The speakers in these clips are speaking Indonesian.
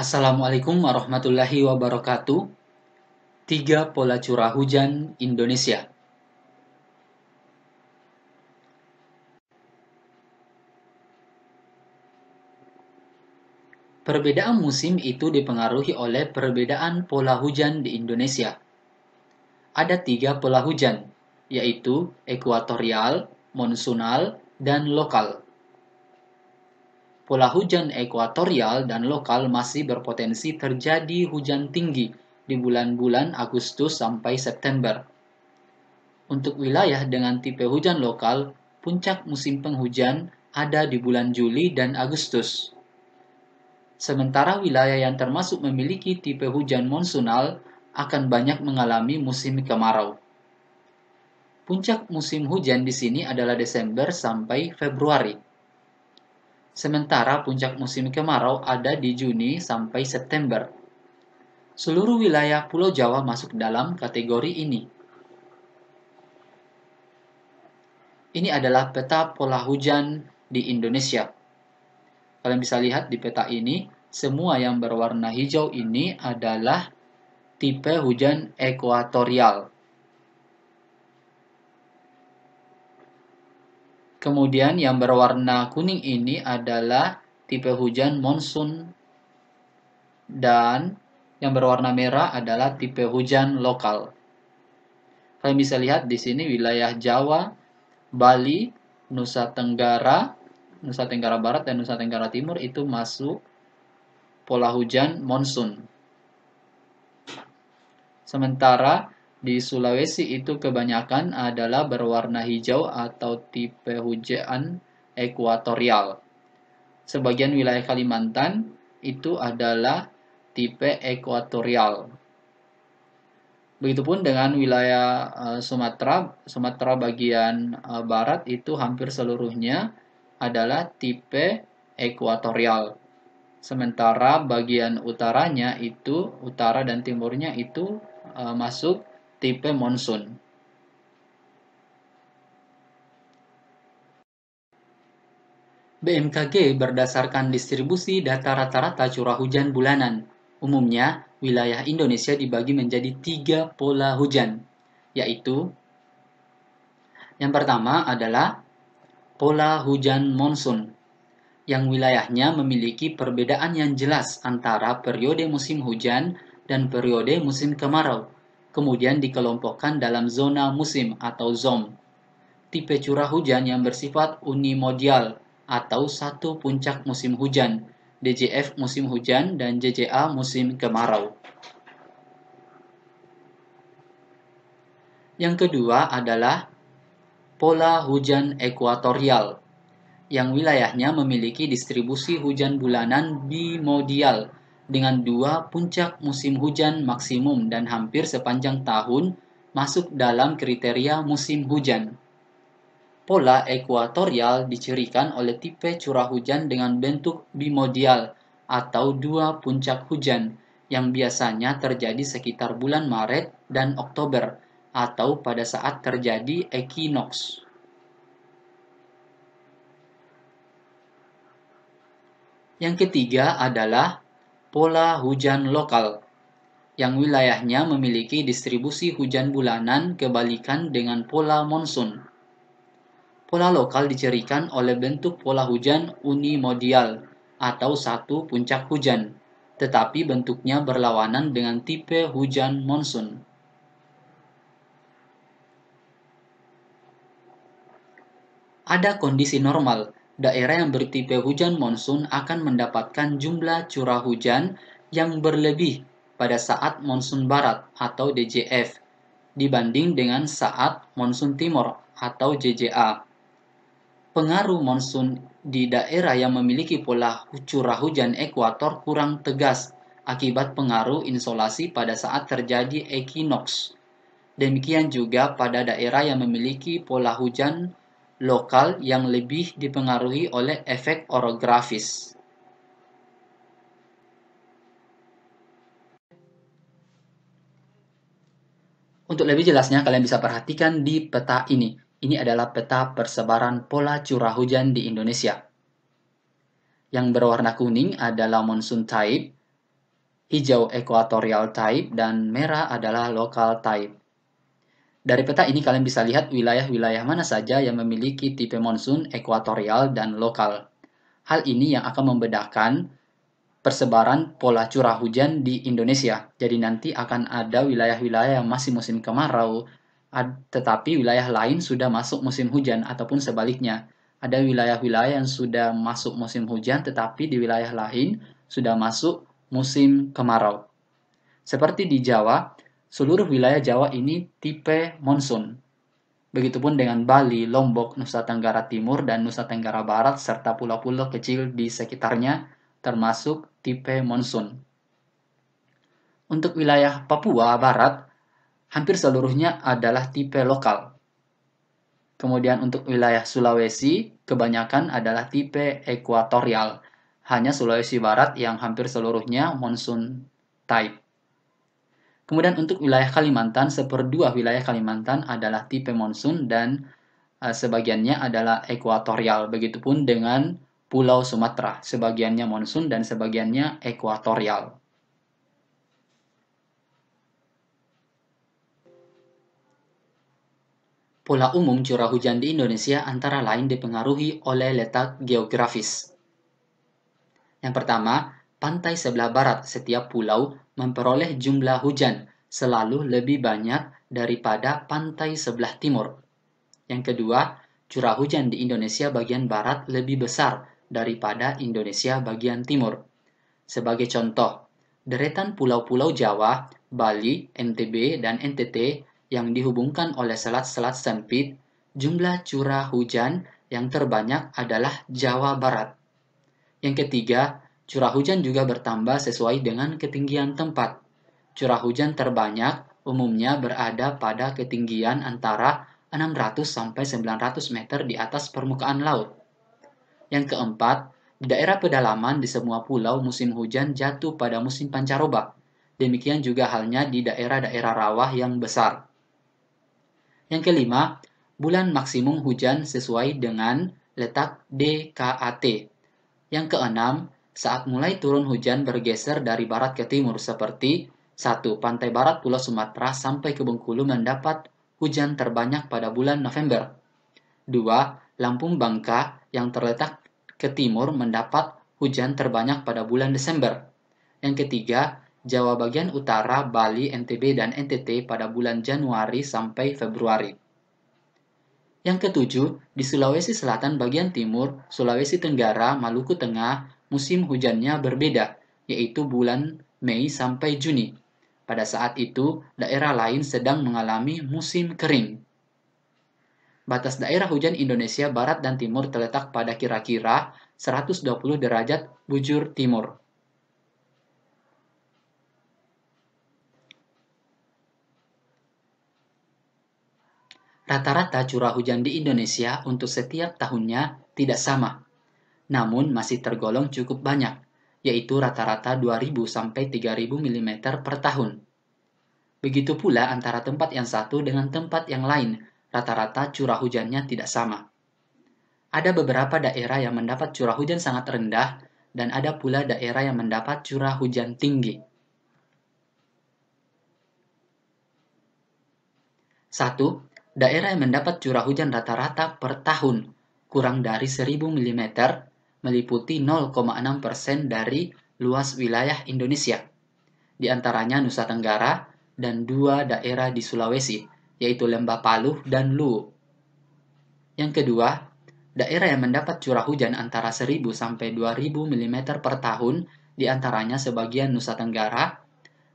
Assalamualaikum warahmatullahi wabarakatuh. 3 pola curah hujan Indonesia. Perbedaan musim itu dipengaruhi oleh perbedaan pola hujan di Indonesia. Ada 3 pola hujan, yaitu ekuatorial, monsunal, dan lokal. Pola hujan ekuatorial dan lokal masih berpotensi terjadi hujan tinggi di bulan-bulan Agustus sampai September. Untuk wilayah dengan tipe hujan lokal, puncak musim penghujan ada di bulan Juli dan Agustus. Sementara wilayah yang termasuk memiliki tipe hujan monsunal akan banyak mengalami musim kemarau. Puncak musim hujan di sini adalah Desember sampai Februari. Sementara puncak musim kemarau ada di Juni sampai September. Seluruh wilayah Pulau Jawa masuk dalam kategori ini. Ini adalah peta pola hujan di Indonesia. Kalian bisa lihat di peta ini, semua yang berwarna hijau ini adalah tipe hujan ekuatorial. Kemudian yang berwarna kuning ini adalah tipe hujan monsun. Dan yang berwarna merah adalah tipe hujan lokal. Kalian bisa lihat di sini wilayah Jawa, Bali, Nusa Tenggara Barat, dan Nusa Tenggara Timur itu masuk pola hujan monsun. Sementara di Sulawesi itu kebanyakan adalah berwarna hijau atau tipe hujan ekuatorial. Sebagian wilayah Kalimantan itu adalah tipe ekuatorial. Begitupun dengan wilayah Sumatera bagian barat itu hampir seluruhnya adalah tipe ekuatorial. Sementara bagian utaranya itu, utara dan timurnya itu masuk tipe monsun. BMKG berdasarkan distribusi data rata-rata curah hujan bulanan. Umumnya, wilayah Indonesia dibagi menjadi 3 pola hujan, yaitu yang pertama adalah pola hujan monsun, yang wilayahnya memiliki perbedaan yang jelas antara periode musim hujan dan periode musim kemarau, kemudian dikelompokkan dalam zona musim atau zone. Tipe curah hujan yang bersifat unimodial atau satu puncak musim hujan, DJF musim hujan dan JJA musim kemarau. Yang kedua adalah pola hujan ekuatorial, yang wilayahnya memiliki distribusi hujan bulanan bimodial dengan 2 puncak musim hujan maksimum dan hampir sepanjang tahun masuk dalam kriteria musim hujan. Pola ekuatorial dicirikan oleh tipe curah hujan dengan bentuk bimodial atau 2 puncak hujan yang biasanya terjadi sekitar bulan Maret dan Oktober atau pada saat terjadi ekinoks. Yang ketiga adalah pola hujan lokal, yang wilayahnya memiliki distribusi hujan bulanan kebalikan dengan pola monsun. Pola lokal dicirikan oleh bentuk pola hujan unimodial atau satu puncak hujan, tetapi bentuknya berlawanan dengan tipe hujan monsun. Ada kondisi normal. Daerah yang bertipe hujan monsun akan mendapatkan jumlah curah hujan yang berlebih pada saat monsun barat atau DJF dibanding dengan saat monsun timur atau JJA. Pengaruh monsun di daerah yang memiliki pola curah hujan ekuator kurang tegas akibat pengaruh insolasi pada saat terjadi ekinoks. Demikian juga pada daerah yang memiliki pola hujan lokal yang lebih dipengaruhi oleh efek orografis. Untuk lebih jelasnya, kalian bisa perhatikan di peta ini. Ini adalah peta persebaran pola curah hujan di Indonesia. Yang berwarna kuning adalah monsoon type, hijau equatorial type, dan merah adalah local type. Dari peta ini kalian bisa lihat wilayah-wilayah mana saja yang memiliki tipe monsun ekuatorial dan lokal. Hal ini yang akan membedakan persebaran pola curah hujan di Indonesia. Jadi nanti akan ada wilayah-wilayah yang masih musim kemarau, tetapi wilayah lain sudah masuk musim hujan, ataupun sebaliknya. Ada wilayah-wilayah yang sudah masuk musim hujan, tetapi di wilayah lain sudah masuk musim kemarau. Seperti di Jawa, seluruh wilayah Jawa ini tipe monsun. Begitupun dengan Bali, Lombok, Nusa Tenggara Timur, dan Nusa Tenggara Barat, serta pulau-pulau kecil di sekitarnya, termasuk tipe monsun. Untuk wilayah Papua Barat, hampir seluruhnya adalah tipe lokal. Kemudian untuk wilayah Sulawesi, kebanyakan adalah tipe ekuatorial. Hanya Sulawesi Barat yang hampir seluruhnya monsun type. Kemudian untuk wilayah Kalimantan, seperdua wilayah Kalimantan adalah tipe monsun dan sebagiannya adalah ekuatorial. Begitupun dengan Pulau Sumatera, sebagiannya monsun dan sebagiannya ekuatorial. Pola umum curah hujan di Indonesia antara lain dipengaruhi oleh letak geografis. Yang pertama, pantai sebelah barat setiap pulau memperoleh jumlah hujan selalu lebih banyak daripada pantai sebelah timur. Yang kedua, curah hujan di Indonesia bagian barat lebih besar daripada Indonesia bagian timur. Sebagai contoh, deretan pulau-pulau Jawa, Bali, NTB, dan NTT yang dihubungkan oleh selat-selat sempit, jumlah curah hujan yang terbanyak adalah Jawa Barat. Yang ketiga, curah hujan juga bertambah sesuai dengan ketinggian tempat. Curah hujan terbanyak umumnya berada pada ketinggian antara 600 sampai 900 meter di atas permukaan laut. Yang keempat, di daerah pedalaman di semua pulau musim hujan jatuh pada musim pancaroba. Demikian juga halnya di daerah-daerah rawa yang besar. Yang kelima, bulan maksimum hujan sesuai dengan letak DKAT. Yang keenam, saat mulai turun hujan bergeser dari barat ke timur seperti 1. Pantai barat Pulau Sumatera sampai ke Bengkulu mendapat hujan terbanyak pada bulan November. 2. Lampung Bangka yang terletak ke timur mendapat hujan terbanyak pada bulan Desember. Yang ketiga, Jawa bagian utara, Bali, NTB, dan NTT pada bulan Januari sampai Februari. Yang ketujuh, di Sulawesi Selatan bagian timur, Sulawesi Tenggara, Maluku Tengah, musim hujannya berbeda, yaitu bulan Mei sampai Juni. Pada saat itu, daerah lain sedang mengalami musim kering. Batas daerah hujan Indonesia Barat dan Timur terletak pada kira-kira 120 derajat bujur timur. Rata-rata curah hujan di Indonesia untuk setiap tahunnya tidak sama, namun masih tergolong cukup banyak, yaitu rata-rata 2.000 sampai 3.000 mm per tahun. Begitu pula antara tempat yang satu dengan tempat yang lain, rata-rata curah hujannya tidak sama. Ada beberapa daerah yang mendapat curah hujan sangat rendah, dan ada pula daerah yang mendapat curah hujan tinggi. 1. Daerah yang mendapat curah hujan rata-rata per tahun kurang dari 1.000 mm meliputi 0,6% dari luas wilayah Indonesia, di antaranya Nusa Tenggara dan 2 daerah di Sulawesi, yaitu Lembah Paluh dan Luwu. Yang kedua, daerah yang mendapat curah hujan antara 1.000 sampai 2.000 mm per tahun, di antaranya sebagian Nusa Tenggara,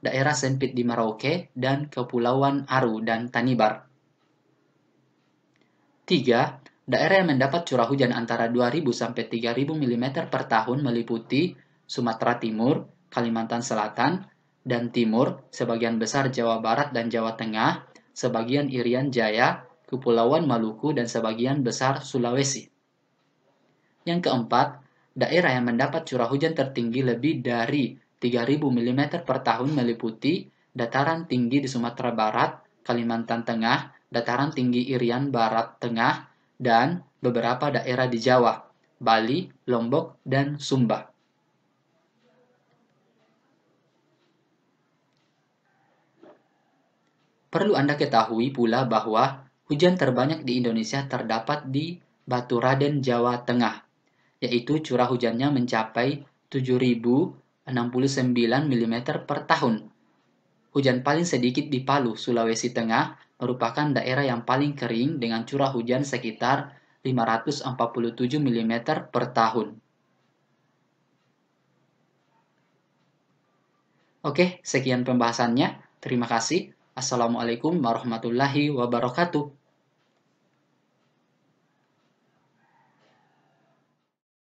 daerah sempit di Merauke, dan Kepulauan Aru dan Tanimbar. 3. Daerah yang mendapat curah hujan antara 2.000 sampai 3.000 mm per tahun meliputi Sumatera Timur, Kalimantan Selatan, dan Timur, sebagian besar Jawa Barat dan Jawa Tengah, sebagian Irian Jaya, Kepulauan Maluku, dan sebagian besar Sulawesi. Yang keempat, daerah yang mendapat curah hujan tertinggi lebih dari 3.000 mm per tahun meliputi dataran tinggi di Sumatera Barat, Kalimantan Tengah, dataran tinggi Irian Barat Tengah, dan beberapa daerah di Jawa, Bali, Lombok, dan Sumba. Perlu Anda ketahui pula bahwa hujan terbanyak di Indonesia terdapat di Batu Raden, Jawa Tengah, yaitu curah hujannya mencapai 7.069 mm per tahun. Hujan paling sedikit di Palu, Sulawesi Tengah, merupakan daerah yang paling kering dengan curah hujan sekitar 547 mm per tahun. Oke, sekian pembahasannya. Terima kasih. Assalamualaikum warahmatullahi wabarakatuh.